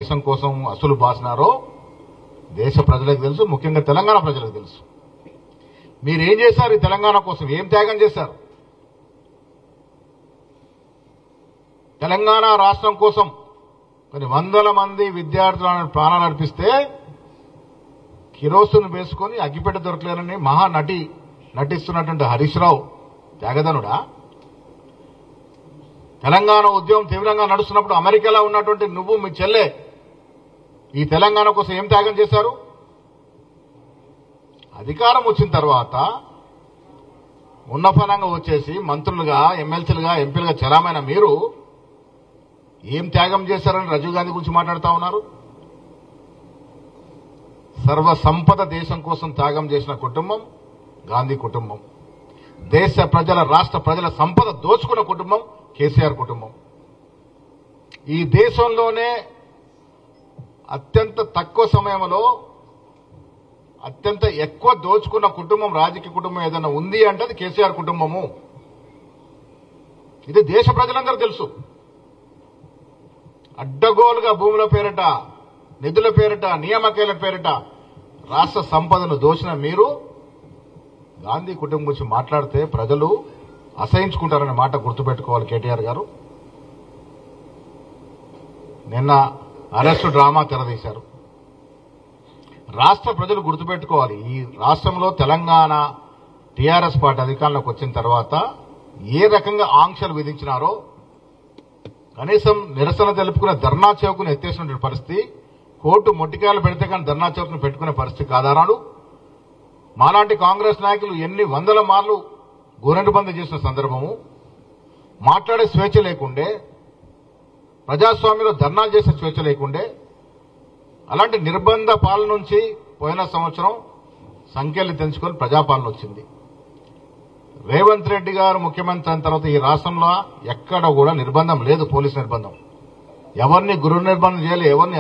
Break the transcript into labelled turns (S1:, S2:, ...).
S1: దేశం కోసం అసలు బాసినారో దేశ ప్రజలకు తెలుసు, ముఖ్యంగా తెలంగాణ ప్రజలకు తెలుసు. మీరేం చేశారు ఈ తెలంగాణ కోసం? ఏం త్యాగం చేశారు? తెలంగాణ రాష్ట్రం కోసం కొన్ని వందల మంది విద్యార్థులను ప్రాణాలు అర్పిస్తే కిరోసిన్ వేసుకొని అగ్గిపెట్ట దొరకలేనని మహానటి నటిస్తున్నటువంటి హరీష్ రావు త్యాగదనుడా? తెలంగాణ ఉద్యమం తీవ్రంగా నడుస్తున్నప్పుడు అమెరికాలో ఉన్నటువంటి నువ్వు, మీ చెల్లె ఈ తెలంగాణ కోసం ఏం త్యాగం చేశారు? అధికారం వచ్చిన తర్వాత ఉన్నపనంగా వచ్చేసి మంత్రులుగా, ఎమ్మెల్సీలుగా, ఎంపీలుగా చలామైన మీరు ఏం త్యాగం చేశారని రాజీవ్ గాంధీ గురించి మాట్లాడుతూ ఉన్నారు. సర్వ సంపద దేశం కోసం త్యాగం చేసిన కుటుంబం గాంధీ కుటుంబం. దేశ ప్రజల, రాష్ట్ర ప్రజల సంపద దోచుకున్న కుటుంబం కేసీఆర్ కుటుంబం. ఈ దేశంలోనే అత్యంత తక్కువ సమయంలో అత్యంత ఎక్కువ దోచుకున్న కుటుంబం, రాజకీయ కుటుంబం ఏదైనా ఉంది అంటే అది కేసీఆర్ కుటుంబము. ఇది దేశ ప్రజలందరూ తెలుసు. అడ్డగోలుగా భూముల పేరిట, నిధుల పేరిట, నియామకాల పేరిట రాష్ట్ర సంపదను దోచిన మీరు గాంధీ కుటుంబం గురించి మాట్లాడితే ప్రజలు అసహించుకుంటారనే మాట గుర్తుపెట్టుకోవాలి కేటీఆర్ గారు. నిన్న అరెస్టు డ్రామా తెరదీశారు. రాష్ట్ర ప్రజలు గుర్తుపెట్టుకోవాలి, ఈ రాష్ట్రంలో తెలంగాణ టీఆర్ఎస్ పార్టీ అధికారంలోకి వచ్చిన తర్వాత ఏ రకంగా ఆంక్షలు విధించినారో కనీసం నిరసన తెలుపుకునే ధర్నా చౌక్ను ఎత్తేసినటువంటి పరిస్థితి, కోర్టు మొట్టికాయలు పెడితే కానీ ధర్నా చౌక్ను పెట్టుకునే పరిస్థితి కాదారాడు. మాలాంటి కాంగ్రెస్ నాయకులు ఎన్ని వందల మార్లు గోరెండు బంద్ చేసిన సందర్భము, మాట్లాడే స్వేచ్ఛ లేకుండే, ప్రజాస్వామ్యంలో ధర్నాలు చేసే స్వేచ్ఛ లేకుండే, అలాంటి నిర్బంధ పాలన నుంచి పోయిన సంవత్సరం సంఖ్యలు తెంచుకొని ప్రజాపాలన వచ్చింది. రేవంత్ రెడ్డి గారు ముఖ్యమంత్రి అయిన తర్వాత ఈ రాష్ట్రంలో ఎక్కడ కూడా నిర్బంధం లేదు. పోలీసు నిర్బంధం, ఎవరిని గృహ నిర్బంధం చేయాలి, ఎవరిని